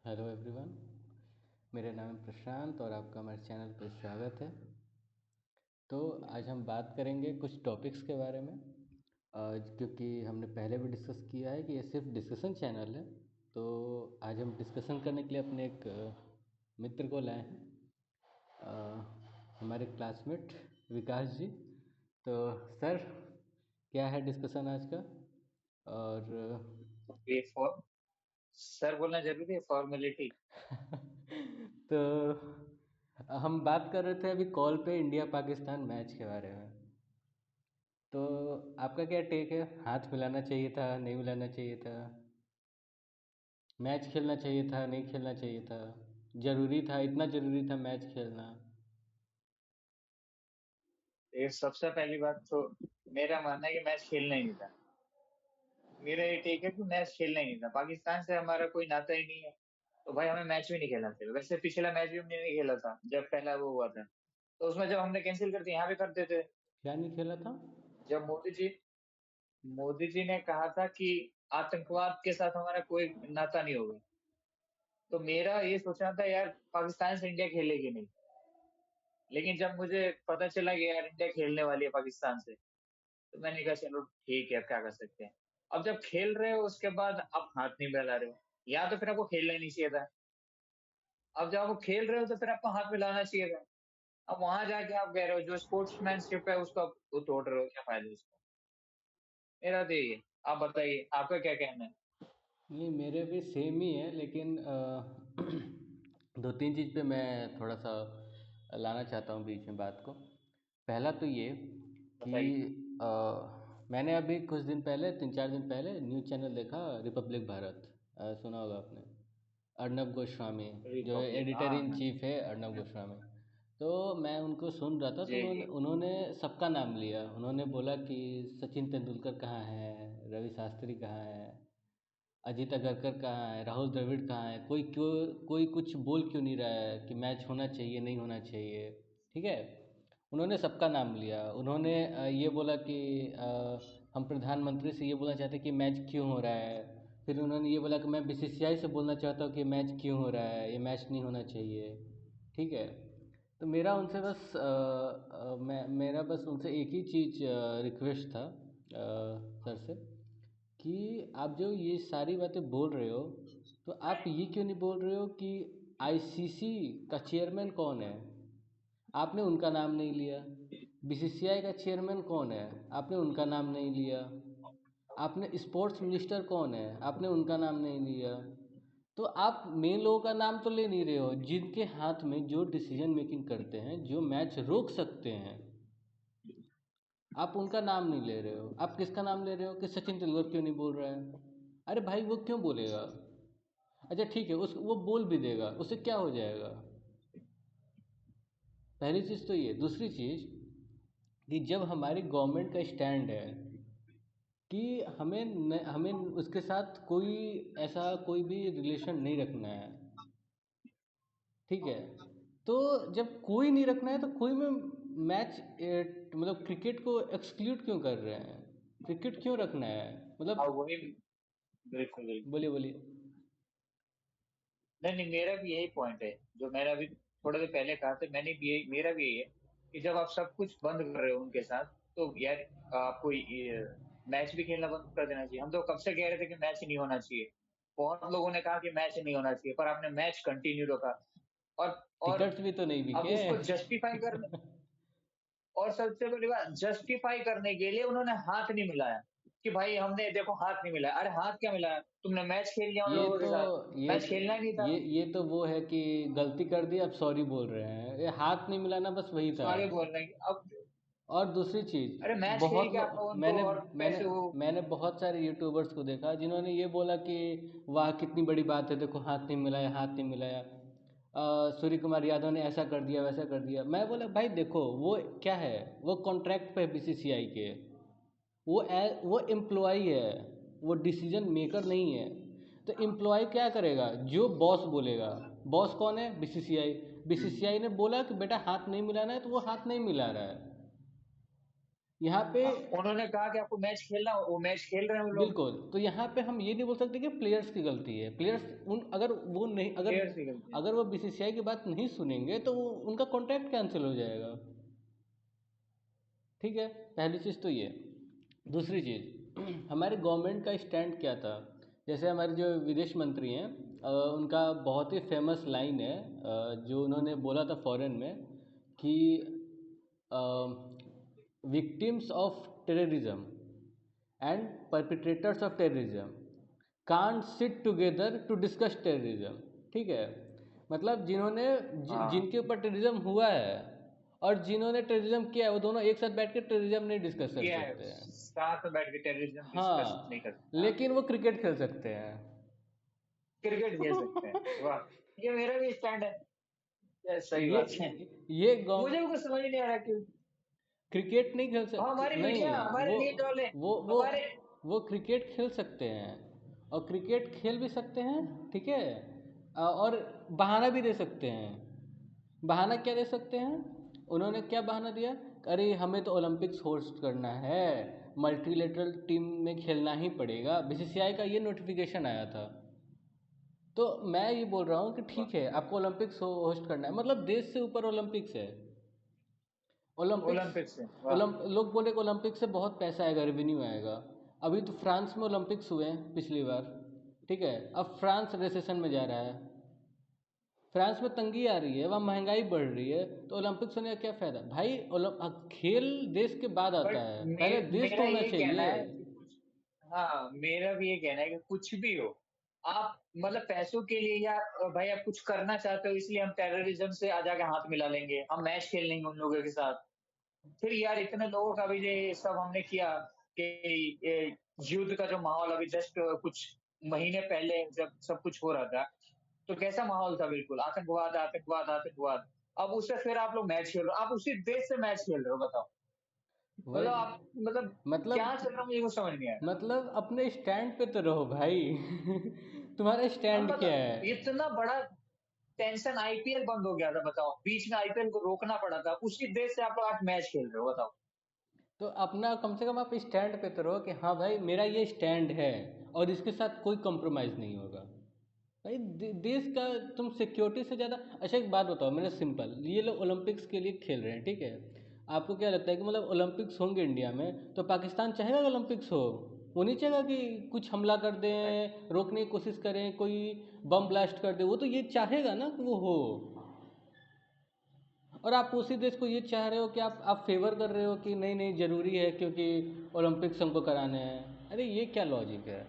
Hello everyone, मेरा नाम है प्रशांत और आपका हमारे चैनल पर स्वागत है। तो आज हम बात करेंगे कुछ टॉपिक्स के बारे में, क्योंकि हमने पहले भी डिस्कस किया है कि ये सिर्फ डिस्कशन चैनल है। तो आज हम डिस्कशन करने के लिए अपने एक मित्र को लाए हैं, हमारे क्लासमेट विकास जी। तो सर, क्या है डिस्कशन आज का? और ये फॉर सर बोलना जरूरी है, फॉर्मेलिटी। तो हम बात कर रहे थे अभी कॉल पे इंडिया पाकिस्तान मैच के बारे में। तो आपका क्या टेक है? हाथ मिलाना चाहिए था, नहीं मिलाना चाहिए था? मैच खेलना चाहिए था, नहीं खेलना चाहिए था? ज़रूरी था, इतना ज़रूरी था मैच खेलना? ये सबसे पहली बात तो मेरा मानना है कि मैच खेलना ही नहीं था। मेरा ये टेक है कि मैच खेलना ही नहीं था। पाकिस्तान से हमारा कोई नाता ही नहीं है, तो भाई हमें मैच भी नहीं खेलना चाहिए। वैसे पिछला मैच भी हमने नहीं खेला था जब पहला वो हुआ था, तो उसमें जब हमने कैंसिल कर दिया, यहाँ भी करते थे। क्या नहीं खेला था? जब मोदी जी ने कहा था कि आतंकवाद के साथ हमारा कोई नाता नहीं होगा, तो मेरा ये सोचना था यार पाकिस्तान से इंडिया खेलेगी नहीं। लेकिन जब मुझे पता चला कि यार इंडिया खेलने वाली है पाकिस्तान से, तो मैंने कहा चलो ठीक है, अब क्या कर सकते हैं। अब जब खेल रहे हो उसके बाद आप हाथ नहीं मिला रहे हो, या तो फिर आपको खेलना ही नहीं चाहिए था। अब जब आप खेल रहे हो तो फिर आपको हाथ मिलाना चाहिए था। अब वहां जाके आप कह रहे हो जो स्पोर्ट्समैनशिप है उसको आप वो तोड़ रहे हो, क्या फायदा उसका। मेरा तो यही है। आप बताइए आपका क्या कहना है। नहीं, मेरे भी सेम ही है, लेकिन दो तीन चीज़ पे मैं थोड़ा सा लाना चाहता हूँ बीच में बात को। पहला तो ये कि बताइए। मैंने अभी कुछ दिन पहले, तीन चार दिन पहले न्यूज़ चैनल देखा, रिपब्लिक भारत। सुना होगा आपने, अर्नब गोस्वामी, जो रिपब्लिक, एडिटर हाँ इन हाँ। चीफ है, अर्नब गोस्वामी। तो मैं उनको सुन रहा था, तो जी उन्होंने जी। उन्होंने सबका नाम लिया। उन्होंने बोला कि सचिन तेंदुलकर कहाँ है, रवि शास्त्री कहाँ है, अजीत अगरकर कहाँ है, राहुल द्रविड़ कहाँ है, कोई कुछ बोल क्यों नहीं रहा है कि मैच होना चाहिए, नहीं होना चाहिए? ठीक है। उन्होंने सबका नाम लिया। उन्होंने ये बोला कि हम प्रधानमंत्री से ये बोलना चाहते हैं कि मैच क्यों हो रहा है। फिर उन्होंने ये बोला कि मैं बीसीसीआई से बोलना चाहता हूँ कि मैच क्यों हो रहा है, ये मैच नहीं होना चाहिए। ठीक है। तो मेरा उनसे बस मेरा बस उनसे एक ही चीज़ रिक्वेस्ट था, सर से, कि आप जो ये सारी बातें बोल रहे हो, तो आप ये क्यों नहीं बोल रहे हो कि आईसीसी का चेयरमैन कौन है? आपने उनका नाम नहीं लिया। बीसीसीआई का चेयरमैन कौन है? आपने उनका नाम नहीं लिया। आपने स्पोर्ट्स मिनिस्टर कौन है? आपने उनका नाम नहीं लिया। तो आप मेन लोगों का नाम तो ले नहीं रहे हो, जिनके हाथ में जो डिसीजन मेकिंग करते हैं, जो मैच रोक सकते हैं। आप उनका नाम नहीं ले रहे हो। आप किसका नाम ले रहे हो कि सचिन तेंदुलकर क्यों नहीं बोल रहा है? अरे भाई, वो क्यों बोलेगा? अच्छा ठीक है, उस वो बोल भी देगा, उससे क्या हो जाएगा? पहली चीज़ तो ये। दूसरी चीज़ कि जब हमारी गवर्नमेंट का स्टैंड है कि हमें उसके साथ कोई ऐसा कोई भी रिलेशन नहीं रखना है, ठीक है? तो जब कोई नहीं रखना है, तो कोई में मैच मतलब क्रिकेट को एक्सक्लूड क्यों कर रहे हैं? क्रिकेट क्यों रखना है? मतलब, हाँ वही। बिल्कुल बिल्कुल। बोलिए बोलिए। नहीं नहीं, मेरा भी यही पॉइंट है जो मैंने अभी थोड़ी देर पहले कहा था। मैंने भी यही, मेरा भी यही है कि जब आप सब कुछ बंद कर रहे हो उनके साथ, तो यार आपको ये मैच भी खेलना बंद कर देना चाहिए। हम तो कब से कह रहे थे कि मैच नहीं होना चाहिए। बहुत लोगों ने कहा कि मैच नहीं होना चाहिए, पर आपने मैच कंटिन्यू रखा। और और टिकट्स भी तो नहीं अब बिके। उसको जस्टिफाई करने, और सबसे बड़ी बात जस्टिफाई करने के लिए उन्होंने हाथ नहीं मिलाया कि भाई हमने देखो हाथ नहीं मिलाया। अरे हाथ क्या मिलाया, तुमने मैच खेल लिया उन ये लोगों के तो साथ। ये मैच खेलना ही नहीं था। ये तो वो है कि गलती कर दी, अब सॉरी बोल रहे हैं। ये हाथ नहीं मिलाना बस वही था। सॉरी बोल रहे हैं अब। और दूसरी चीज़, अरे मैच खेल बहुत के आप लोगों को मैंने और मैंने पैसे वो। मैंने बहुत सारे यूट्यूबर्स को देखा जिन्होंने ये बोला कि वाह कितनी बड़ी बात है, देखो हाथ नहीं मिलाया, हाथ नहीं मिलाया। सूर्य कुमार यादव ने ऐसा कर दिया, वैसा कर दिया। मैं बोला भाई देखो, वो क्या है, वो कॉन्ट्रैक्ट पे है बीसीसीआई के। वो एम्प्लॉई है, वो डिसीजन मेकर नहीं है। तो एम्प्लॉय क्या करेगा? जो बॉस बोलेगा। बॉस कौन है? बीसीसीआई। बीसीसीआई ने बोला कि बेटा हाथ नहीं मिलाना है, तो वो हाथ नहीं मिला रहा है। यहाँ पे उन्होंने कहा कि आपको मैच खेलना, वो मैच खेल रहे हैं वो लोग। बिल्कुल। तो यहाँ पे हम ये नहीं बोल सकते कि प्लेयर्स की गलती है। प्लेयर्स उन अगर वो नहीं अगर प्लेयर्स की गलती है। अगर वो बीसीसीआई की बात नहीं सुनेंगे तो उनका कॉन्ट्रैक्ट कैंसिल हो जाएगा। ठीक है, पहली चीज़ तो ये। दूसरी चीज़ हमारे गवर्नमेंट का स्टैंड क्या था। जैसे हमारे जो विदेश मंत्री हैं, उनका बहुत ही फेमस लाइन है, जो उन्होंने बोला था फॉरेन में कि victims of terrorism and perpetrators of terrorism can't sit together to discuss terrorism. ठीक है, मतलब हाँ, जिनके ऊपर टेररिज्म हुआ है और जिन्होंने टेररिज्म किया है, वो दोनों एक साथ बैठ के टेररिज्म नहीं डिस्कस कर किया है, सकते हैं। साथ में बैठ के टेररिज्म डिस्कस नहीं हाँ, कर सकते। हाँ, लेकिन वो क्रिकेट खेल सकते हैं। क्रिकेट खेल सकते हैं, वाह, ये मेरा भी स्टैंड है। ये सही ये बात है। ये मुझे गव भी कुछ समझ ही नहीं आ रहा क्यों। क्रिकेट नहीं खेल और सकते, हमारी मीडिया, नहीं। हमारे न्यूज वाले, वो वो हमारे, वो क्रिकेट खेल सकते हैं, और क्रिकेट खेल भी सकते हैं। ठीक है, और बहाना भी दे सकते हैं। बहाना क्या दे सकते हैं? उन्होंने क्या बहाना दिया? अरे हमें तो ओलंपिक्स होस्ट करना है, मल्टीलेटरल टीम में खेलना ही पड़ेगा, बीसीसीआई का ये नोटिफिकेशन आया था। तो मैं ये बोल रहा हूँ कि वाह, ठीक है, आपको ओलंपिक्स होस्ट करना है, मतलब देश से ऊपर ओलंपिक्स है। ओलंपिक्स ओलंपिक्स से, वाह। लोग बोले कि ओलंपिक से बहुत पैसा आएगा, रेवेन्यू आएगा। अभी तो फ्रांस में ओलंपिक्स हुए हैं पिछली बार। ठीक है, अब फ्रांस रिसेशन में जा रहा है। फ्रांस में तंगी आ रही है, वहाँ महंगाई बढ़ रही है, तो ओलंपिक्स होने का क्या फ़ायदा भाई? खेल देश के बाद आता बट है, पहले देश तो मेरा होना ये कहना चाहिए। है कि कुछ, हाँ, मेरा भी ये कहना है कि कुछ भी हो, आप मतलब पैसों के लिए या भाई आप कुछ करना चाहते हो इसलिए हम टेररिज्म से आ जाके हाथ मिला लेंगे, हम मैच खेल लेंगे उन लोगों के साथ। फिर यार इतने लोगों का भी ये सब हमने किया कि ये युद्ध का जो माहौल अभी जस्ट कुछ महीने पहले जब सब कुछ हो रहा था, तो कैसा माहौल था, बिल्कुल आतंकवाद, आतंकवाद, आतंकवाद। अब उससे फिर आप लोग मैच खेल रहे हो, आप उसी देश से मैच खेल रहे हो, बताओ। वही, मतलब आप, मतलब क्या चल मतलब रहा है मुझे कुछ समझ नहीं आया। अपने स्टैंड पे तो रहो भाई। तुम्हारा हम स्टैंड क्या मतलब है? इतना बड़ा टेंशन, आईपीएल बंद हो गया था, बताओ, बीच में आईपीएल को रोकना पड़ा था, उसी देश से आप लोग आज मैच खेल रहे हो, बताओ। तो अपना कम से कम आप स्टैंड पे तो रहो कि हाँ भाई मेरा ये स्टैंड है, और इसके साथ कोई कॉम्प्रोमाइज़ नहीं होगा। भाई देश का तुम सिक्योरिटी से ज़्यादा। अच्छा एक बात बताओ मेरा सिंपल, ये लोग ओलंपिक्स के लिए खेल रहे हैं, ठीक है। आपको क्या लगता है कि मतलब ओलंपिक्स होंगे इंडिया में तो पाकिस्तान चाहेगा कि ओलंपिक्स हो? वो नहीं चाहेगा कि कुछ हमला कर दें, रोकने की कोशिश करें, कोई बम ब्लास्ट कर दे। वो तो ये चाहेगा ना कि वो हो। और आप उसी देश को ये चाह रहे हो कि आप फेवर कर रहे हो कि नहीं नहीं ज़रूरी है क्योंकि ओलंपिक्स हमको कराने हैं। अरे ये क्या लॉजिक है?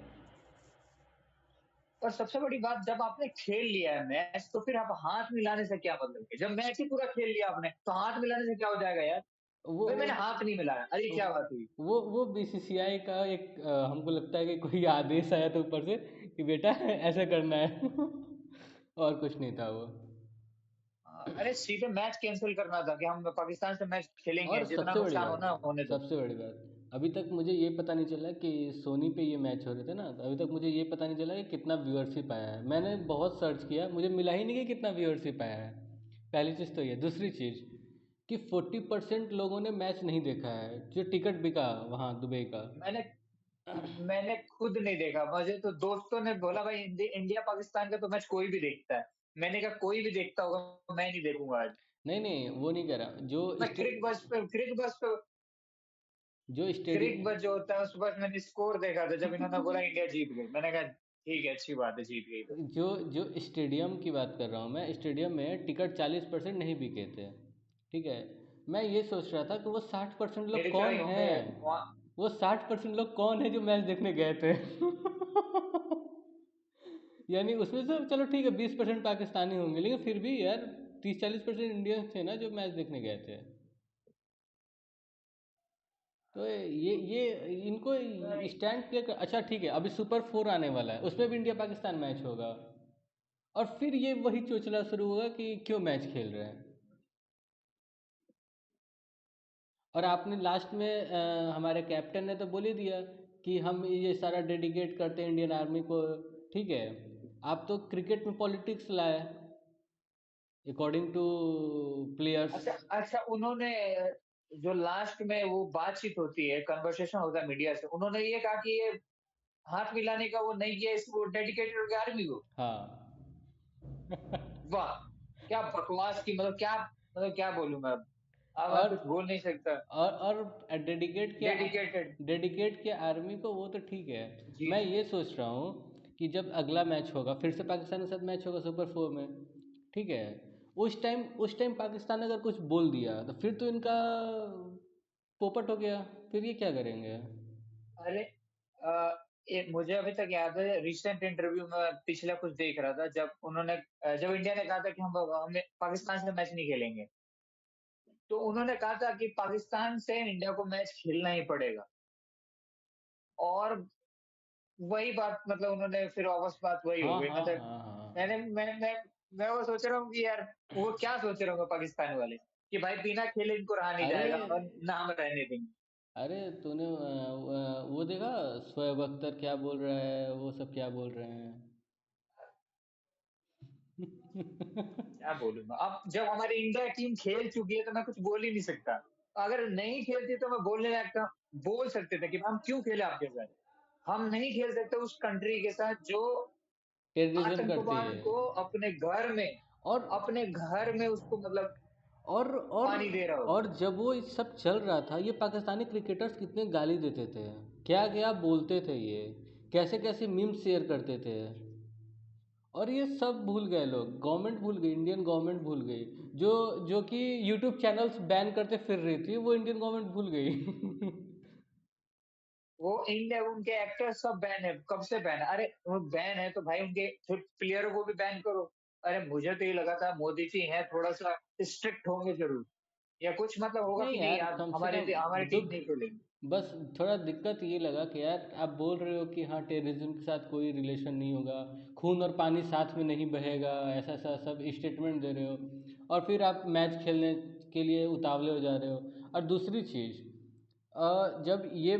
और सबसे बड़ी बात, जब आपने खेल लिया है मैच, तो फिर आप हाथ मिलाने से क्या मतलब है? जब मैच ही पूरा खेल लिया आपने, तो हाथ मिलाने से क्या हो जाएगा यार? वो भाई मैंने हाथ नहीं मिलाया, अरे क्या बात हुई? वो बीसीसीआई का एक हमको लगता है कि कोई आदेश आया था ऊपर से कि बेटा ऐसा करना है। और कुछ नहीं था वो। अरे सीधे मैच कैंसिल करना था कि हम पाकिस्तान से मैच खेलेंगे, और जितना नुकसान होना होने दो। सबसे बड़ी बात, अभी तक मुझे ये पता नहीं चला कि सोनी पे ये मैच हो रहे थे ना, तो अभी तक मुझे ये पता नहीं चला कि कितना व्यूअरशिप आया है। मैंने बहुत सर्च किया, मुझे मिला ही नहीं कि कितना व्यूअरशिप आया है। पहली चीज़ तो ये। दूसरी चीज़ कि 40% लोगों ने मैच नहीं देखा है जो टिकट बिका वहाँ दुबई का। मैंने मैंने खुद नहीं देखा, मुझे तो दोस्तों ने बोला भाई इंडिया पाकिस्तान का तो मैच कोई भी देखता है। मैंने कहा कोई भी देखता होगा, मैं नहीं देखूंगा आज। नहीं नहीं, वो नहीं कह रहा। मैं क्रिक बस पे, जो क्रिक स्टेडियम बस जो होता है उस बस मैंने स्कोर देखा था, जब इन्होंने बोला इंडिया जीत गई, मैंने कहा ठीक है, अच्छी बात है, जीत गई तो। जो जो स्टेडियम की बात कर रहा हूँ मैं, स्टेडियम में टिकट 40% नहीं बिके थे। ठीक है, मैं ये सोच रहा था कि वो 60% लोग मेरे क्या कौन ही होंगे हैं। वहाँ। वो 60% लोग कौन है जो मैच देखने गए थे? यानी उसमें से चलो ठीक है 20% पाकिस्तानी होंगे, लेकिन फिर भी यार 30-40% इंडियंस थे ना जो मैच देखने गए थे। तो ये इनको नहीं, स्टैंड क्लियर कर। अच्छा ठीक है, अभी सुपर 4 आने वाला है, उसमें भी इंडिया पाकिस्तान मैच होगा, और फिर ये वही चोचला शुरू होगा कि क्यों मैच खेल रहे हैं। और आपने लास्ट में हमारे कैप्टन ने तो बोल ही दिया कि हम ये सारा डेडिकेट करते हैं इंडियन आर्मी को। ठीक है, आप तो क्रिकेट में पॉलिटिक्स लाए अकॉर्डिंग टू प्लेयर्स। अच्छा अच्छा, उन्होंने जो लास्ट में वो बातचीत होती है, कन्वर्सेशन होता है मीडिया से, उन्होंने ये कहा कि ये हाथ मिलाने का वो नहीं किया, इसको डेडिकेटेड हो गया आर्मी को। हाँ। वाह! क्या बकवास की मतलब क्या बोलूँ मैं अब? अब मैं और कुछ बोल नहीं सकता। और डेडिकेटेड। डेडिकेट किया आर्मी को, वो तो ठीक है। जी, मैं जी। ये सोच रहा हूँ कि जब अगला मैच होगा, फिर से पाकिस्तान के साथ मैच होगा सुपर 4 में, ठीक है, उस टाइम पाकिस्तान ने अगर कुछ बोल दिया तो फिर तो इनका पोपट हो गया, फिर ये क्या करेंगे? अरे मुझे अभी तक याद है, रिसेंट इंटरव्यू में पिछला कुछ देख रहा था, जब इंडिया ने कहा था कि हमें पाकिस्तान से मैच नहीं खेलेंगे, तो उन्होंने कहा था कि पाकिस्तान से इंडिया को मैच खेलना ही पड़ेगा। और वही बात, मतलब उन्होंने फिर वापस बात वही हो हाँ, गई, हाँ, मतलब हाँ, हाँ। मैंने मैं वो सोच रहा हूँ कि यार वो क्या सोच रहे होंगे पाकिस्तान वाले, कि भाई बिना खेले इनको रहा नहीं अरे जाएगा और ना हम रहने देंगे। अरे तूने वो देखा, शोएब अख्तर क्या बोल रहा है, वो सब क्या बोल रहे हैं? क्या बोलूँ मैं? अब जब हमारी इंडिया टीम खेल चुकी है तो मैं कुछ बोल ही नहीं सकता। अगर नहीं खेलती तो मैं बोलने लायक था, बोल सकते थे कि हम क्यों खेले आपके साथ? हम नहीं खेल सकते उस कंट्री के साथ जो टेररिज्म करती आतंकवाद है। को और अपने घर में उसको मतलब और और पानी दे रहा हो। और जब वो इस सब चल रहा था, ये पाकिस्तानी क्रिकेटर्स कितने गाली देते थे, क्या क्या बोलते थे, ये कैसे कैसे मीम्स शेयर करते थे। और ये सब भूल गए लोग, गवर्नमेंट भूल गई, इंडियन गवर्नमेंट भूल गई। जो जो कि यूट्यूब चैनल्स बैन करते फिर रही थी, वो इंडियन गवर्नमेंट भूल गई। वो इंडिया उनके एक्टर्स सब बैन है, कब से बैन है? अरे वो बैन है तो भाई उनके फिर प्लेयरों को भी बैन करो। अरे मुझे तो ये लगा था मोदी जी हैं थोड़ा सा स्ट्रिक्ट होंगे जरूर, या कुछ मतलब होगा नहीं कि नहीं यार, यार कम से कम हमारी टीम दुख, नहीं खेलेगी। बस थोड़ा दिक्कत ये लगा कि यार आप बोल रहे हो कि हाँ टेररिज्म के साथ कोई रिलेशन नहीं होगा, खून और पानी साथ में नहीं बहेगा, ऐसा ऐसा सब स्टेटमेंट दे रहे हो, और फिर आप मैच खेलने के लिए उतावले हो जा रहे हो। और दूसरी चीज़, जब ये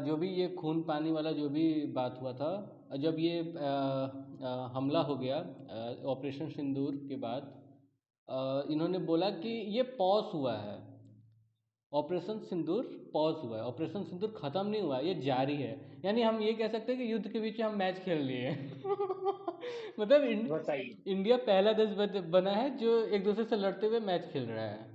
जो भी ये खून पानी वाला जो भी बात हुआ था, जब ये हमला हो गया ऑपरेशन सिंदूर के बाद, इन्होंने बोला कि ये पॉज हुआ है, ऑपरेशन सिंदूर पॉज हुआ है, ऑपरेशन सिंदूर खत्म नहीं हुआ है, ये जारी है। यानी हम ये कह सकते हैं कि युद्ध के बीच में हम मैच खेल लिए हैं। मतलब बताइए। इंडिया पहला देश बना है जो एक दूसरे से लड़ते हुए मैच खेल रहा है।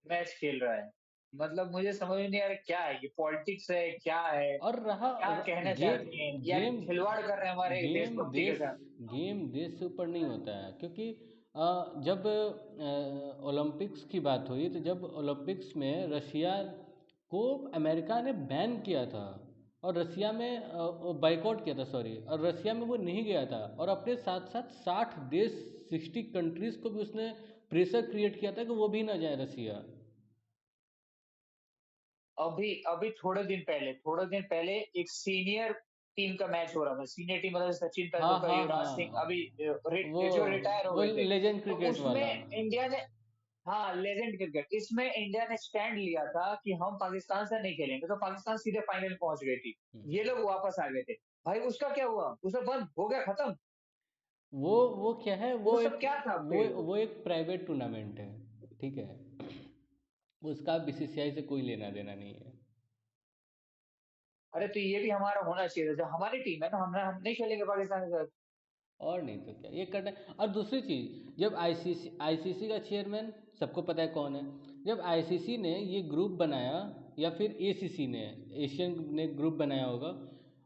मैच खेल रहा है, मतलब मुझे समझ में नहीं आ रहा क्या है, ये पॉलिटिक्स है क्या है? और रहा क्या कहना गेम चाहती हैं या गेम खिलवाड़ कर रहे हैं हमारे गेम देशभक्ति के देश साथ? गेम देश से ऊपर नहीं होता है, क्योंकि जब ओलंपिक्स की बात हुई, तो जब ओलंपिक्स में रशिया को अमेरिका ने बैन किया था, और रशिया में बाइकआउट किया था, सॉरी, और रशिया में वो नहीं गया था, और अपने साथ साथ 60 देश, 60 कंट्रीज को भी उसने प्रेशर क्रिएट किया था कि वो भी ना जाए रशिया। अभी अभी थोड़े दिन पहले एक सीनियर टीम का मैच हो रहा था, सीनियर टीम मतलब सचिन हाँ, तेंदुलकर, हाँ, युवराज सिंह हाँ। अभी वो जो रिटायर हो वो गए थे, लेजेंड तो क्रिकेट उसमें वाला। इंडिया ने, हाँ लेजेंड क्रिकेट, इसमें इंडिया ने स्टैंड लिया था कि हम पाकिस्तान से नहीं खेलेंगे, तो पाकिस्तान सीधे फाइनल पहुंच गई थी। ये लोग वापस आ गए थे। भाई उसका क्या हुआ? वो सब बंद हो गया, खत्म। वो क्या है, वो सब क्या था फिर? वो एक प्राइवेट टूर्नामेंट है, ठीक है, उसका बीसीसीआई से कोई लेना देना नहीं है। अरे तो ये भी हमारा होना चाहिए था, जब हमारी टीम है ना, हम नहीं खेलेंगे पाकिस्तान के साथ। और नहीं तो क्या ये करना है। और दूसरी चीज़, जब आईसीसी का चेयरमैन सबको पता है कौन है, जब आईसीसी ने ये ग्रुप बनाया, या फिर एसीसी ने, एशियन ने ग्रुप बनाया होगा,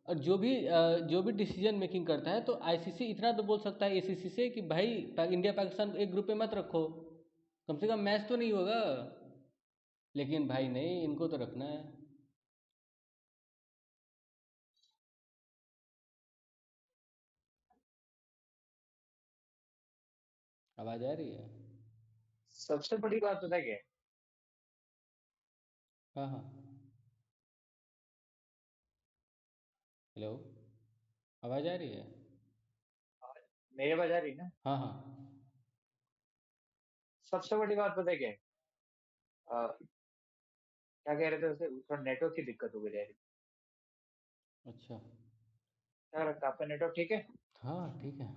और जो भी डिसीजन मेकिंग करता है, तो आईसीसी इतना तो बोल सकता है एसीसी से कि भाई इंडिया पाकिस्तान को एक ग्रुप में मत रखो, कम से कम मैच तो नहीं होगा। लेकिन भाई नहीं, इनको तो रखना है। आवाज़ आ रही है? सबसे बड़ी बात पता है क्या है? हाँ, हाँ। हेलो, आवाज़ आ रही है? मेरे बजा रही ना। हाँ, हाँ। सबसे बड़ी बात पता है क्या है? क्या कह रहे थे उसे, थोड़ा नेटवर्क की दिक्कत हो गई यार। अच्छा। क्या लगता है आपका नेटवर्क ठीक है? हाँ, ठीक है।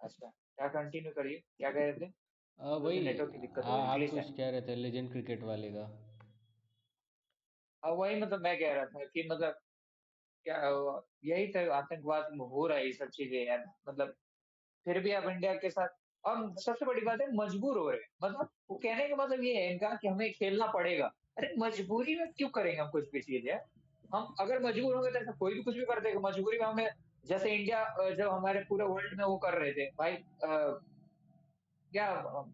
अच्छा, क्या कंटिन्यू करिए, क्या कह रहे थे? थोड़ी सी वही नेटवर्क की दिक्कत हो रही है, आप ग्लिच है। कुछ कह रहे थे लेजेंड क्रिकेट वाले का। अब वही मतलब मैं कह रहा था कि मतलब क्या यही तो आतंकवाद में हो रहा है ये सब चीजें यार, मतलब फिर भी आप इंडिया के साथ, और सबसे बड़ी बात है मजबूर हो रहे हैं, मतलब वो कहने का मतलब ये है इनका कि हमें खेलना पड़ेगा। अरे मजबूरी में क्यों करेंगे हम कुछ भी चीज यार? हम अगर मजबूर होंगे तो ऐसा कोई भी कुछ भी कर देगा मजबूरी में हमें। जैसे इंडिया जब हमारे पूरे वर्ल्ड में वो कर रहे थे भाई, क्या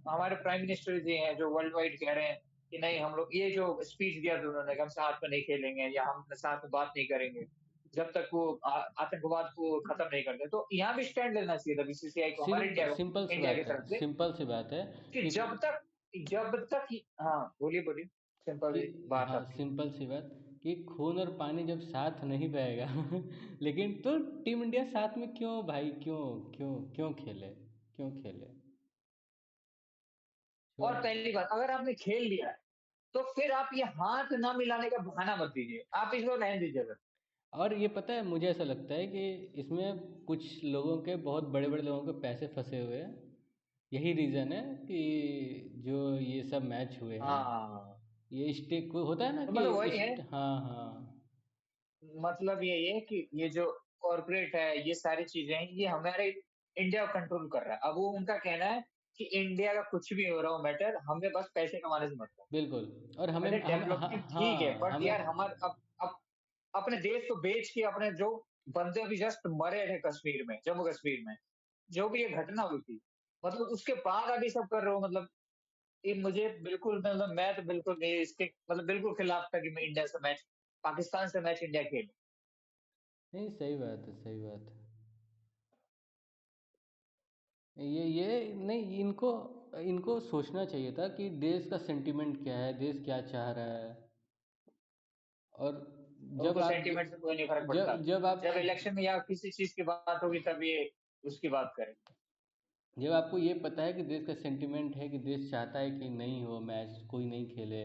हमारे प्राइम मिनिस्टर जी हैं जो वर्ल्ड वाइड कह रहे हैं कि नहीं हम लोग, ये जो स्पीच दिया था उन्होंने कि हम साथ में नहीं खेलेंगे या हम साथ में बात नहीं करेंगे जब तक वो आतंकवाद को खत्म नहीं करते, तो यहाँ भी स्टैंड लेना चाहिए था बीसीसीआई को, हमारे सिर्फ इंडिया को, सिंपल सी इंडिया की बात है, तरफ से सिंपल सी बात है कि कि जब तक हाँ बोलिए बोलिए, कि सिंपल बात हाँ, आपकी। सिंपल सी बात कि खून और पानी जब साथ नहीं बहेगा लेकिन तो टीम इंडिया साथ में क्यों भाई, क्यों क्यों क्यों खेले, क्यों खेले? तो और पहली बात, अगर आपने खेल लिया है तो फिर आप ये हाथ ना मिलाने का बहाना मत दीजिए, आप इसको रहने दीजिए बस। और ये पता है, मुझे ऐसा लगता है कि इसमें कुछ लोगों के, बहुत बड़े बड़े लोगों के पैसे फंसे हुए हैं। यही रीज़न है कि जो ये सब मैच हुए हैं, हाँ ये स्टेक होता है ना तो कि मतलब वही है, हाँ हाँ। मतलब ये है कि ये जो कॉर्पोरेट है ये सारी चीजें हैं ये हमारे इंडिया को कंट्रोल कर रहा है। अब वो उनका कहना है कि इंडिया का कुछ भी हो रहा हो मैटर, हमें बस पैसे कमाने से मतलब बिल्कुल। और है। हमें अरे हम डेवलपमेंट ठीक है हाँ बट हमें। यार हमारे अब अपने देश को बेच के अपने जो बंदे अभी जस्ट मरे थे कश्मीर में, जम्मू कश्मीर में जो भी ये घटना हुई थी, मतलब उसके बाद अभी सब कर रहे हो, मतलब ये मुझे बिल्कुल, मतलब मैं तो बिल्कुल नहीं इसके, मतलब बिल्कुल खिलाफ था कि मैं इंडिया से मैच, पाकिस्तान से मैच इंडिया खेले। नहीं, सही बात है, सही बात है। ये नहीं, इनको इनको सोचना चाहिए था कि देश का सेंटिमेंट क्या है, देश क्या चाह रहा है। और जब उनको आप सेंटीमेंट से कोई नहीं फर्क पड़ता। जब जब आप जब इलेक्शन में या किसी चीज की बात होगी तब ये उसकी बात करें। जब आपको ये पता है कि देश का सेंटिमेंट है, कि देश चाहता है कि नहीं हो मैच, कोई नहीं खेले,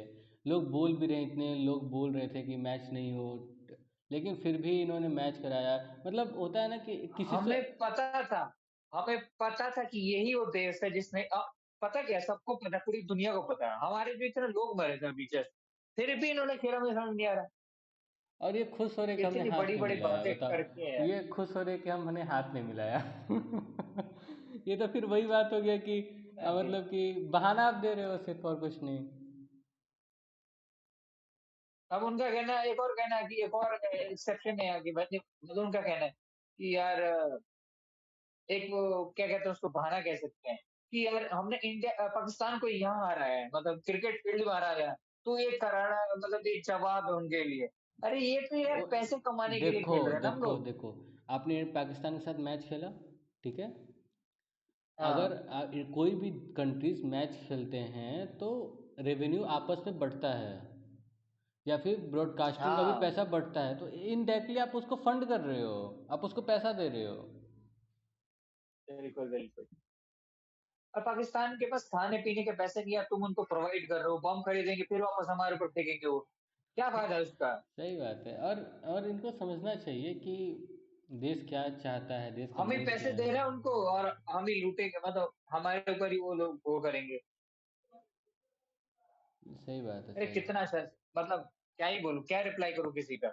लोग बोल भी रहे, इतने लोग बोल रहे थे कि मैच नहीं हो, लेकिन फिर भी इन्होंने मैच कराया। मतलब होता है ना कि किसी से। हमें पता था, हमें पता था कि यही वो देश है जिसने पता क्या सबको पता, पूरी दुनिया को पता है हमारे जो इतने लोग मरे थे अभी जस्ट, फिर भी इन्होंने खेला, मुझे समझ नहीं आ रहा और ये खुश हो रहे कि हमने इतनी हाथ बड़ी नहीं बड़ी मिलाया, बातें करके बताओ, है। ये खुश हो रहे कि हमने हाथ नहीं मिलाया ये तो फिर वही बात हो गया कि नहीं, मतलब कि बहाना आप दे रहे हो सिर्फ, और कुछ नहीं। अब उनका कहना है, एक और कहना है कि एक और एक्सेप्शन है कि भाई, मतलब उनका कहना है कि यार एक वो क्या कहते हैं उसको बहाना कह सकते हैं कि यार हमने इंडिया पाकिस्तान को यहाँ हराया है, मतलब क्रिकेट फील्ड में हराया है, तो ये करारा मतलब एक जवाब है उनके लिए। अरे ये तो यार वो पैसे कमाने के लिए देखो खेल रहे हैं ना हम देखो लोग। देखो, आपने पाकिस्तान के साथ मैच खेला, ठीक है? अगर हाँ कोई भी कंट्रीज मैच खेलते हैं तो रेवेन्यू आपस में बढ़ता है, या फिर ब्रॉडकास्टिंग का भी हाँ पैसा बढ़ता है, तो इनडायरेक्टली आप उसको फंड कर रहे हो, आप उसको पैसा दे रहे हो। बिल्कुल बिल्कुल। और पाकिस्तान के पास खाने पीने के पैसे नहीं है, तुम उनको प्रोवाइड कर रहे हो, बम खरीदेंगे फिर वापस हमारे ऊपर फेंकेंगे वो, क्या फायदा है उसका? सही बात है। और इनको समझना चाहिए कि देश क्या चाहता है, देश का हम ही मूड पैसे क्या दे है। रहे हैं उनको और हम ही लूटेंगे, मतलब हमारे ऊपर ही वो लोग वो करेंगे। सही बात है, अरे सही कितना बात। सर, मतलब क्या ही बोलूं, क्या रिप्लाई करूं किसी का?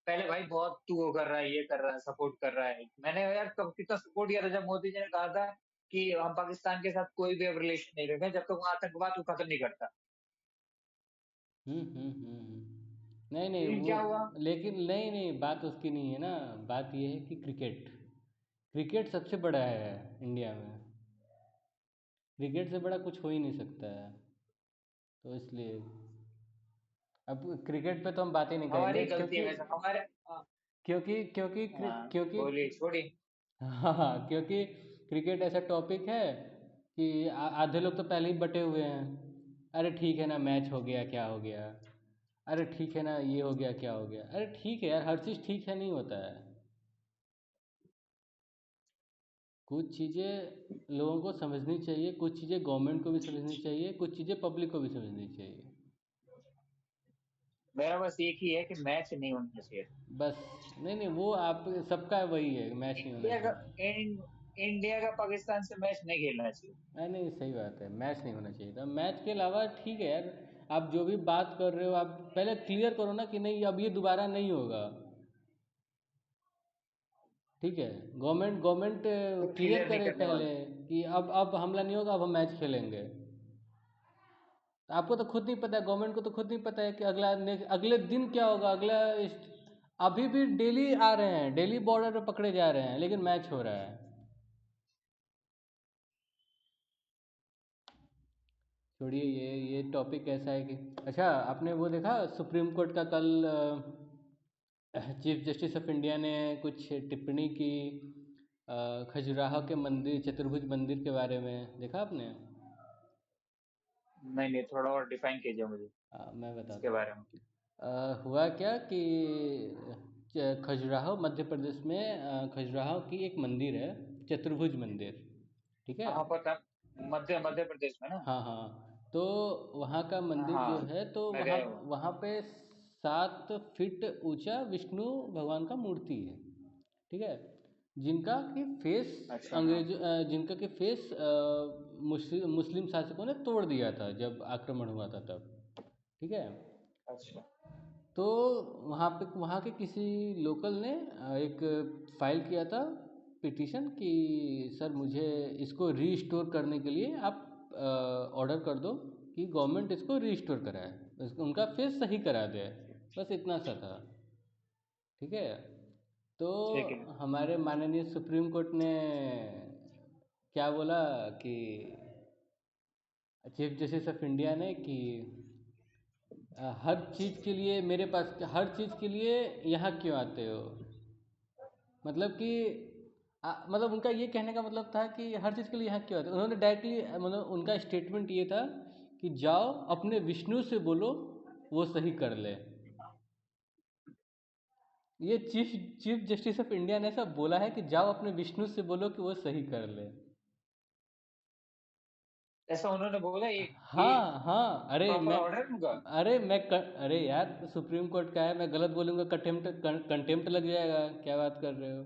पहले भाई बहुत तू वो कर रहा है, ये कर रहा है, सपोर्ट कर रहा है, मैंने यार कब कितना सपोर्ट किया था जब मोदी जी ने कहा था कि हम पाकिस्तान के साथ कोई भी अब रिलेशन नहीं रखें जब तक वो आतंकवाद को खत्म नहीं करता। नहीं नहीं लेकिन वो, क्या हुआ? लेकिन नहीं नहीं, बात उसकी नहीं है ना। बात ये है कि क्रिकेट, क्रिकेट सबसे बड़ा है इंडिया में, क्रिकेट से बड़ा कुछ हो ही नहीं सकता है। तो इसलिए अब क्रिकेट पे तो हम बात ही नहीं हमारी करेंगे, गलती है क्योंकि वैसे हमारे। हाँ क्योंकि क्योंकि हाँ, क्योंकि बोलिए छोड़िए। हाँ, क्योंकि क्रिकेट ऐसा टॉपिक है कि आधे लोग तो पहले ही बटे हुए हैं। अरे ठीक है ना, मैच हो गया क्या हो गया, अरे ठीक है ना, ये हो गया क्या हो गया, अरे ठीक है यार, हर चीज़ ठीक है नहीं होता है। कुछ चीज़ें लोगों को समझनी चाहिए, कुछ चीज़ें गवर्नमेंट को भी समझनी चाहिए, कुछ चीज़ें पब्लिक को भी समझनी चाहिए। मेरा बस एक ही है कि मैच नहीं होना चाहिए। बस। नहीं नहीं, वो आप सबका वही है, मैच नहीं होना इंडिया का चाहिए। इंडिया का पाकिस्तान से मैच नहीं खेलना चाहिए। नहीं नहीं, सही बात है, मैच नहीं होना चाहिए था। मैच के अलावा ठीक है यार, आप जो भी बात कर रहे हो आप पहले क्लियर करो ना कि नहीं अब ये दोबारा नहीं होगा। ठीक है, गवर्नमेंट गवर्नमेंट तो क्लियर क्लियर नहीं करे करने पहले वाले। कि अब हमला नहीं होगा, अब हम मैच खेलेंगे। तो आपको तो खुद नहीं पता है, गवर्नमेंट को तो खुद नहीं पता है कि अगले दिन क्या होगा। अभी भी डेली आ रहे हैं, डेली बॉर्डर पे पकड़े जा रहे हैं, लेकिन मैच हो रहा है। छोड़िए, ये टॉपिक ऐसा है कि अच्छा, आपने वो देखा सुप्रीम कोर्ट का कल चीफ जस्टिस ऑफ इंडिया ने कुछ टिप्पणी की खजुराहो के मंदिर, चतुर्भुज मंदिर के बारे में, देखा आपने? नहीं नहीं, थोड़ा और डिफाइन कीजिए मुझे मैं इसके बताता हूँ। बारे में। हुआ क्या कि खजुराहो मध्य प्रदेश में, खजुराहो की एक मंदिर है, चतुर्भुज मंदिर। ठीक है। कहाँ पर था? मध्य प्रदेश में ना? हाँ हाँ, तो वहाँ का मंदिर जो हाँ, है, तो मैं वहाँ गया हूँ। वहाँ पे 7 फीट ऊंचा विष्णु भगवान का मूर्ति है। ठीक है। जिनका कि फेस अच्छा, हाँ। जिनका कि फेस मुस्लिम शासकों ने तोड़ दिया था जब आक्रमण हुआ था तब। ठीक है। अच्छा। तो वहाँ के किसी लोकल ने एक फाइल किया था पिटीशन कि सर मुझे इसको रीस्टोर करने के लिए आप ऑर्डर कर दो कि गवर्नमेंट इसको रीस्टोर कराए, उनका फेस सही करा दे। बस इतना सा था। ठीक है। तो ठीक है। हमारे माननीय सुप्रीम कोर्ट ने क्या बोला कि चीफ जस्टिस ऑफ इंडिया ने कि हर चीज़ के लिए मेरे पास, हर चीज़ के लिए यहाँ क्यों आते हो? मतलब कि मतलब उनका ये कहने का मतलब था कि हर चीज़ के लिए यहाँ क्यों आते हो। उन्होंने डायरेक्टली, मतलब उनका स्टेटमेंट ये था कि जाओ अपने विष्णु से बोलो, वो सही कर ले। ये chief chief justice of India ने ऐसा बोला है कि जाओ अपने विष्णु से बोलो कि वो सही कर ले। ऐसा उन्होंने बोला? ये हाँ हाँ, प्रॉपर ऑर्डर है उनका? अरे यार, सुप्रीम कोर्ट का है, मैं गलत बोलूँगा कंटेम्प्ट लग जाएगा। क्या बात कर रहे हो?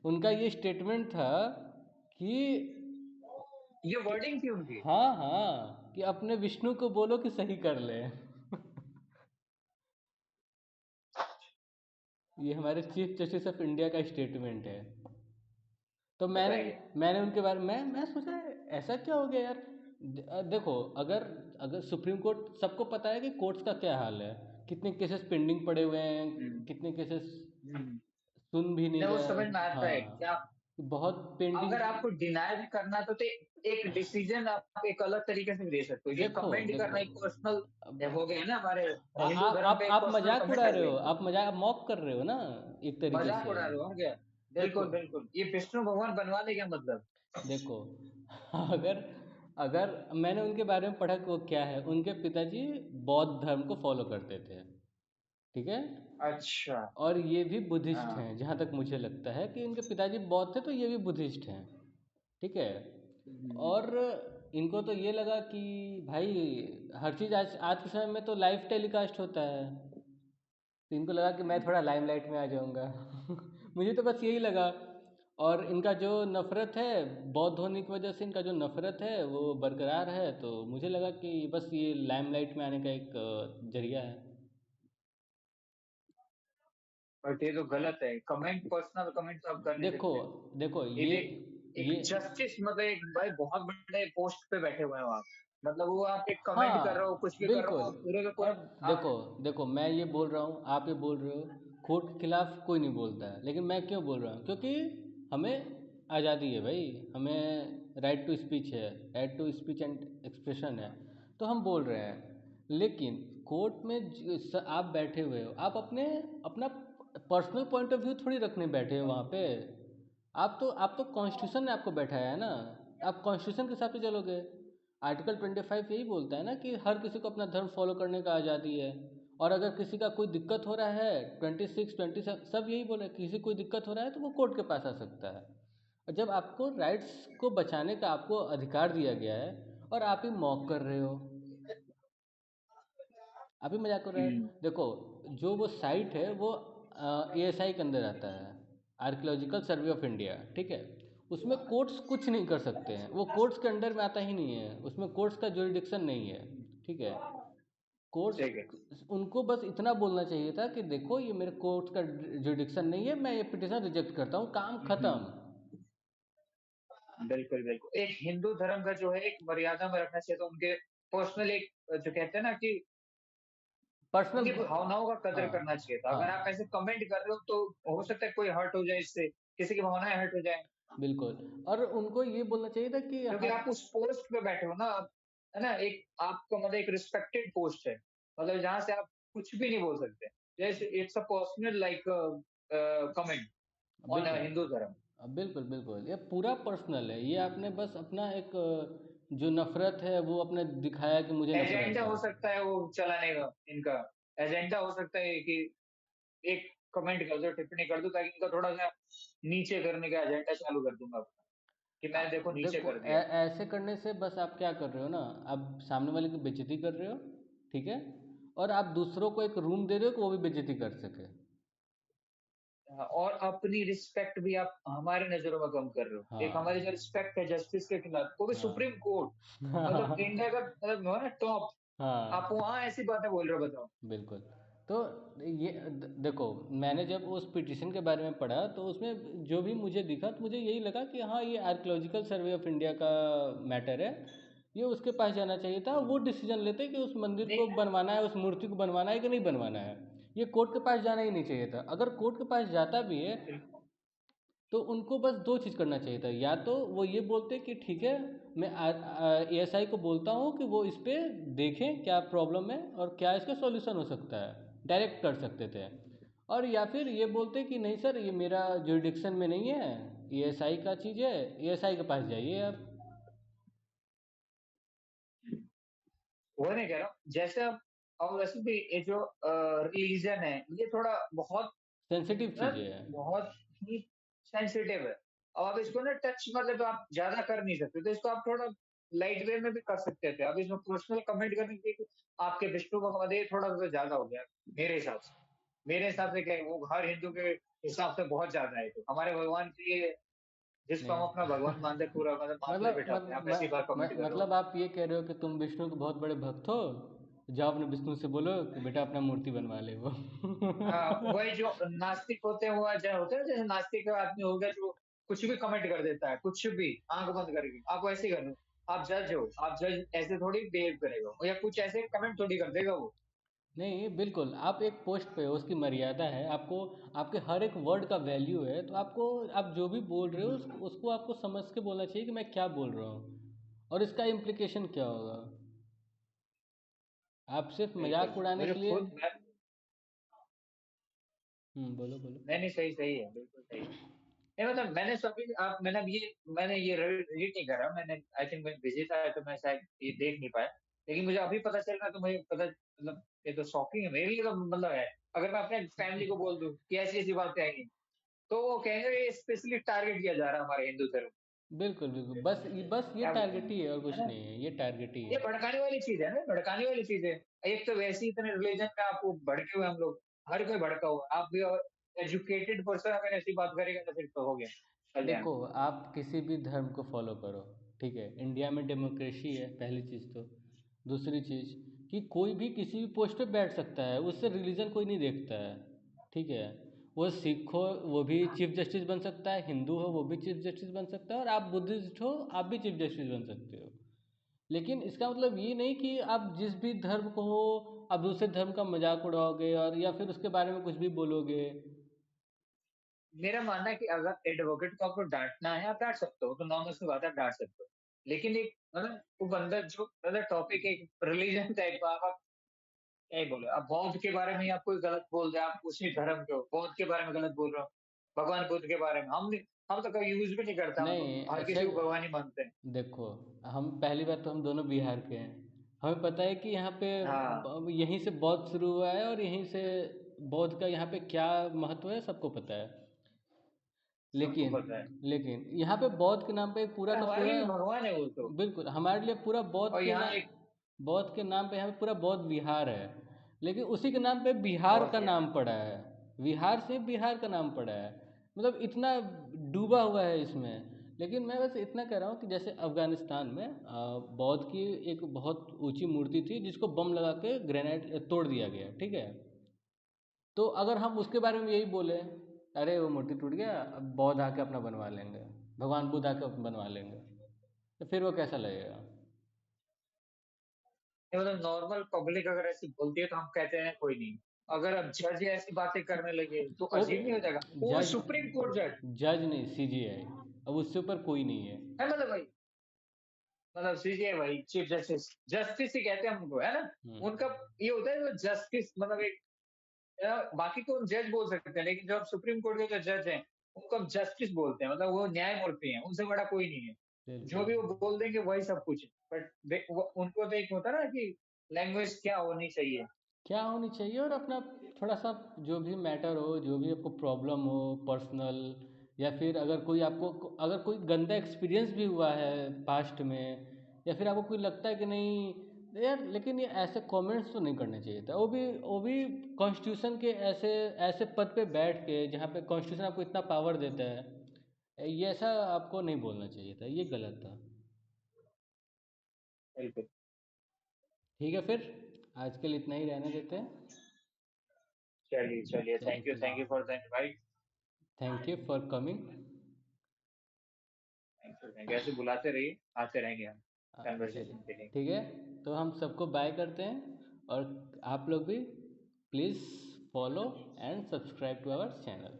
उनका ये स्टेटमेंट था कि ये वर्डिंग थी उनकी? हाँ हाँ, कि अपने विष्णु को बोलो कि सही कर ले। ये हमारे चीफ जस्टिस ऑफ इंडिया का स्टेटमेंट है। तो मैंने बताइए। मैंने उनके बारे में मैं सोचा ऐसा क्या हो गया यार। देखो, अगर अगर सुप्रीम कोर्ट, सबको पता है कि कोर्ट्स का क्या हाल है, कितने केसेस पेंडिंग पड़े हुए हैं, हम्म। कितने केसेस हम्म। सुन भी नहीं नहीं, वो रहा है। समझ में आता है क्या। हाँ, बहुत पेंडिंग। अगर आपको डिनाई भी करना है तो एक डिसीजन आप एक अलग तरीके से भी दे सकते हो। ये देखो कमेंट देखो, करना एक पर्सनल अब हो गया ना, हमारे हिंदू धर्म आप पे एक आप पर्सनल मजाक कमेंट उड़ा हो रहे हो, गया। आप मॉक कर रहे हो ना, एक तरीके मजाक से। उड़ा रहे हो क्या? देखो बिल्कुल बिल्कुल, ये विष्णु भगवान बनवाने का मतलब। देखो, अगर अगर मैंने उनके बारे में पढ़ा कि वो क्या है, उनके पिताजी बौद्ध धर्म को फॉलो करते थे। ठीक है। अच्छा। और ये भी बुद्धिस्ट हाँ। हैं, जहाँ तक मुझे लगता है कि उनके पिताजी बौद्ध थे तो ये भी बुद्धिस्ट हैं। ठीक है। हम्म। और इनको तो ये लगा कि भाई हर चीज़ आज आज के समय में तो लाइव टेलीकास्ट होता है, तो इनको लगा कि मैं थोड़ा लाइमलाइट में आ जाऊंगा। मुझे तो बस यही लगा। और इनका जो नफ़रत है, बौद्ध होने की वजह से इनका जो नफ़रत है वो बरकरार है, तो मुझे लगा कि बस ये लाइमलाइट में आने का एक जरिया है। बट ये तो गलत है, कमेंट, पर्सनल कमेंट तो आप कर नहीं देखो सकते। देखो, ये ये भी एक ये जस्टिस, मतलब एक भाई बहुत बड़े पोस्ट पे बैठे हुए हो आप। मतलब वो आप एक कमेंट कर रहे हो, हाँ कुछ भी कर रहे बिल्कुल। हो, पूरे का पूरा और आप। देखो देखो, मैं ये बोल रहा हूँ, आप ये बोल रहे हो, कोर्ट के खिलाफ कोई नहीं बोलता है, लेकिन मैं क्यों बोल रहा हूँ? क्योंकि हमें आज़ादी है भाई, हमें राइट टू स्पीच है, right to speech and expression है, तो हम बोल रहे हैं। लेकिन कोर्ट में आप बैठे हुए हो, आप अपना पर्सनल पॉइंट ऑफ व्यू थोड़ी रखने बैठे हो वहाँ पे। आप तो कॉन्स्टिट्यूशन ने आपको बैठाया है ना, आप कॉन्स्टिट्यूशन के हिसाब से चलोगे। आर्टिकल 25 यही बोलता है ना कि हर किसी को अपना धर्म फॉलो करने का आज़ादी है। और अगर किसी का कोई दिक्कत हो रहा है, 26 27 सब यही बोले, किसी कोई दिक्कत हो रहा है तो वो कोर्ट के पास आ सकता है। और जब आपको राइट्स को बचाने का आपको अधिकार दिया गया है, और आप ही मॉक कर रहे हो, आप ही मजाक कर रहे हम्म। हो। देखो, जो वो साइट है वो ASI के अंदर आता है, आर्कियोलॉजिकल सर्वे ऑफ इंडिया। ठीक है। उसमें कोर्ट्स कुछ नहीं कर सकते हैं, वो कोर्ट्स के अंडर में आता ही नहीं है, उसमें कोर्ट्स का जुरिडिक्शन नहीं है। ठीक है, कोर्ट्स ठीक है। उनको बस इतना बोलना चाहिए था कि देखो ये मेरे कोर्ट्स का जुरिडिक्शन नहीं है, मैं ये पिटिशन रिजेक्ट करता हूँ, काम खत्म। बिल्कुल बिल्कुल, एक हिंदू धर्म का जो है एक मर्यादा में रखना चाहिए, तो उनके पर्सनल एक जो कहते हैं ना कि पर्सनल। उनकी भावनाओं का कदर हाँ करना चाहिए था। हाँ, अगर आप ऐसे कमेंट कर रहे हो तो हो सकता है कोई हर्ट हो जाए इससे, किसी की भावनाएं हर्ट हो जाए, बिल्कुल। और उनको ये बोलना चाहिए था कि क्योंकि हाँ। आप उस पोस्ट पे बैठे हो ना है ना, एक आपका मतलब एक रिस्पेक्टेड पोस्ट है, मतलब जहाँ से आप कुछ भी नहीं बोल सकते, जैसे it's a personal like comment on बिल्कुल हिंदू धर्म। बिल्कुल बिल्कुल, ये पूरा पर्सनल है, ये आपने बस अपना एक जो नफरत है वो अपने दिखाया कि मुझे नफरत एजेंडा है। हो सकता है वो चलाने का, इनका एजेंडा हो सकता है कि एक कमेंट कर दो, टिप्पणी कर दो, ताकि इनका थोड़ा सा नीचे करने का एजेंडा चालू कर दूंगा अपना, कि मैंने देखो नीचे देखो कर दिया। ऐसे करने से बस आप क्या कर रहे हो ना, आप सामने वाले की बेइज्जती कर रहे हो। ठीक है, और आप दूसरों को एक रूम दे रहे हो कि वो भी बेइज्जती कर सके। और अपनी रिस्पेक्ट भी आप हमारी नजरों में कम कर रहे हो, एक हमारी जो हाँ रिस्पेक्ट है जस्टिस के खिलाफ, वो भी सुप्रीम कोर्ट, मतलब हाँ इंडिया का मतलब वो है ना टॉप, आप हाँ, वहां ऐसी बातें बोल रहे हो, बताओ। बिल्कुल। तो ये देखो, मैंने जब उस पिटिशन के बारे में पढ़ा तो उसमें जो भी मुझे दिखा तो मुझे यही लगा कि हाँ ये आर्कियोलॉजिकल सर्वे ऑफ इंडिया का मैटर है, ये उसके पास जाना चाहिए था, वो डिसीजन लेते कि उस मंदिर नहीं को बनवाना है, उस मूर्ति को बनवाना है कि नहीं बनवाना है। ये कोर्ट के पास जाना ही नहीं चाहिए था। अगर कोर्ट के पास जाता भी है बिल्कुल। तो उनको बस दो चीज़ करना चाहिए था, या तो वो ये बोलते कि ठीक है मैं एएसआई को बोलता हूँ कि वो इस पे देखें क्या प्रॉब्लम है और क्या इसका सॉल्यूशन हो सकता है, डायरेक्ट कर सकते थे। और या फिर ये बोलते कि नहीं सर ये मेरा जुरिडिक्शन में नहीं है, एएसआई का चीज़ है, एएसआई के पास जाइए आप। वो नहीं कह रहा हूँ, जैसे अब और वैसे भी ये जो रिलीजन है, ये थोड़ा बहुत सेंसिटिव चीज़ें मतलब हैं। बहुत ही सेंसिटिव है। अब आप इसको ना टच मतलब आप ज्यादा कर नहीं सकते, तो इसको आप थोड़ा लाइट वे में भी कर सकते थे। अब इसमें पर्सनल कमेंट करने की आपके विष्णु भगवान, ये थोड़ा सा ज्यादा हो गया मेरे हिसाब से। मेरे हिसाब से क्या है, वो हर हिंदू के हिसाब से बहुत ज्यादा है, तो हमारे भगवान के लिए जिसको हम नहीं अपना भगवान मानते हैं, पूरा मतलब माथे पे बिठाते हैं, आप ऐसी बात कमेंट कर रहे हो। मतलब आप ये कह रहे हो कि तुम विष्णु के बहुत बड़े भक्त हो, जाओ अपने विष्णु से बोलो कि बेटा अपना मूर्ति बनवा ले वो। हाँ, वही जो नास्तिक होते हैं, वो जो होते हैं जैसे नास्तिक आदमी हो गया जो कुछ भी कमेंट कर देता है, कुछ भी आंख बंद करके, आप वैसे ही कर रहे हो, आप जज हो, आप जज ऐसे थोड़ी बिहेव करेगा, या कुछ ऐसे कमेंट थोड़ी कर देगा वो। नहीं बिल्कुल, आप एक पोस्ट पे हो, उसकी मर्यादा है, आपको आपके हर एक वर्ड का वैल्यू है, तो आपको आप जो भी बोल रहे हो उसको आपको समझ के बोलना चाहिए कि मैं क्या बोल रहा हूँ और इसका इम्प्लीकेशन क्या होगा। आप सिर्फ बिल्कुल, मजाक उड़ाने मुझे के लिए। खुद मैं बोलो बोलो। नहीं नहीं, सही सही है, बिल्कुल सही है। नहीं मतलब मैंने सभी आप मैंने ये रीड नहीं करा, मैंने आई थिंक मैं बिजी था तो मैं शायद ये देख नहीं पाया, लेकिन मुझे अभी पता चल रहा, तो मुझे पता मतलब ये तो शॉकिंग है मेरे लिए, तो मतलब है, अगर मैं अपने फैमिली को बोल दूं कि ऐसी ऐसी बातें आएंगी, तो वो कहेंगे ये स्पेशली टारगेट किया जा रहा है हमारे हिंदू धर्म। बिल्कुल बिल्कुल, बस ये क्या टारगेट ही है और है कुछ ना, नहीं है, ये टारगेट ही ये है। भड़काने वाली चीज है ना, भड़काने वाली चीज है। एक तो वैसे ही इतने रिलीजन में आपको भड़के हुए हम लोग, हर कोई भड़का हुआ है। आप भी एजुकेटेड पर्सन अगर ऐसी बात करेगा तो फिर तो हो गया कल्याण। देखो, आप किसी भी धर्म को फॉलो करो, ठीक है, इंडिया में डेमोक्रेसी है पहली चीज़ तो। दूसरी चीज़ कि कोई भी किसी भी पोस्ट पे बैठ सकता है, उससे रिलीजन कोई नहीं देखता है। ठीक है, वो सिख हो वो भी चीफ जस्टिस बन सकता है, हिंदू हो वो भी चीफ जस्टिस बन सकता है, और आप बुद्धिस्ट हो आप भी चीफ जस्टिस बन सकते हो। लेकिन इसका मतलब ये नहीं कि आप जिस भी धर्म को हो आप दूसरे धर्म का मजाक उड़ाओगे और या फिर उसके बारे में कुछ भी बोलोगे। मेरा मानना है कि अगर एडवोकेट को आपको डांटना है, आप डांट सकते हो, तो नॉर्मल सी बात है, आप डांट सकते हो। लेकिन एक मतलब वो बंदा जो मतलब टॉपिक एक रिलीजन टाइप का, आप क्या ही बोले, आप बौद्ध के बारे में ही आप कोई गलत बोल रहे हैं, आप उसी धर्म के हो, बौद्ध के बारे में गलत बोल रहे हो, भगवान बुद्ध के बारे में हम तो कभी यूज भी नहीं करते, हम तो नहीं हर अच्छा, किसी को भगवान ही मानते हैं। देखो, हम पहली बात तो हम दोनों बिहार के हैं, हमें पता है कि यहाँ पे हाँ, यहीं से बौद्ध शुरू हुआ है और यहीं से बौद्ध का यहाँ पे क्या महत्व है सबको पता है। सबको लेकिन पता है। लेकिन यहाँ पे बौद्ध के नाम पे एक पूरा अरे का हमारे पूरा, लिए भी भगवान है वो तो। बिल्कुल हमारे लिए पूरा और यहाँ एक बौद्ध के नाम पे यहाँ पे पूरा बौद्ध विहार है, लेकिन उसी के नाम पे बिहार बहुत का बढ़िया। नाम पड़ा है, बिहार से बिहार का नाम पड़ा है, मतलब इतना डूबा हुआ है इसमें। लेकिन मैं बस इतना कह रहा हूँ कि जैसे अफ़गानिस्तान में बौद्ध की एक बहुत ऊँची मूर्ति थी जिसको बम लगा के ग्रेनेड तोड़ दिया गया, ठीक है? तो अगर हम उसके बारे में यही बोले, अरे वो मूर्ति टूट गया, अब बौद्ध आके अपना बनवा लेंगे, भगवान बुद्ध आके बनवा लेंगे, तो फिर वो कैसा लगेगा? ये मतलब नॉर्मल पब्लिक अगर ऐसी बोलती है तो हम कहते हैं कोई नहीं। अगर अब जज ऐसी बातें करने लगे तो वो अजीब नहीं हो जाएगा? वो जज सुप्रीम कोर्ट जज जज नहीं, सीजीआई। अब उससे ऊपर कोई नहीं है। है, मतलब भाई, मतलब सीजीआई भाई, चीफ जस्टिस, जस्टिस ही कहते हैं उनको, है ना? उनका हम्म। ये होता है जो जस्टिस, मतलब एक बाकी को हम जज बोल सकते हैं, लेकिन जो अब सुप्रीम कोर्ट के जो जज हैं उनको हम जस्टिस बोलते हैं, मतलब वो न्यायमूर्ति हैं, उनसे बड़ा कोई नहीं है। जो बिल्कुल। भी वो बोल देंगे वही सब कुछ है। बट उनको तो एक होता है ना कि लैंग्वेज क्या होनी चाहिए। क्या होनी चाहिए, और अपना थोड़ा सा जो भी मैटर हो, जो भी आपको प्रॉब्लम हो पर्सनल, या फिर अगर कोई गंदा एक्सपीरियंस भी हुआ है पास्ट में, या फिर आपको कोई लगता है कि नहीं यार, लेकिन ये ऐसे कमेंट्स तो नहीं करने चाहिए था, वो भी कॉन्स्टिट्यूशन के ऐसे ऐसे पद पे बैठ के जहाँ पे कॉन्स्टिट्यूशन आपको इतना पावर देता है, ये ऐसा आपको नहीं बोलना चाहिए था, ये गलत था। बिल्कुल। ठीक है फिर, आज के लिए इतना ही रहने देते हैं। चलिए चलिए, चलिए thank you for the invite. Thank you for coming. Thank you, ऐसे बुलाते रहिए, आते रहेंगे हम चलिए कन्वर्सेशन के लिए। ठीक है, तो हम सबको बाय करते हैं, और आप लोग भी please follow and subscribe to our channel.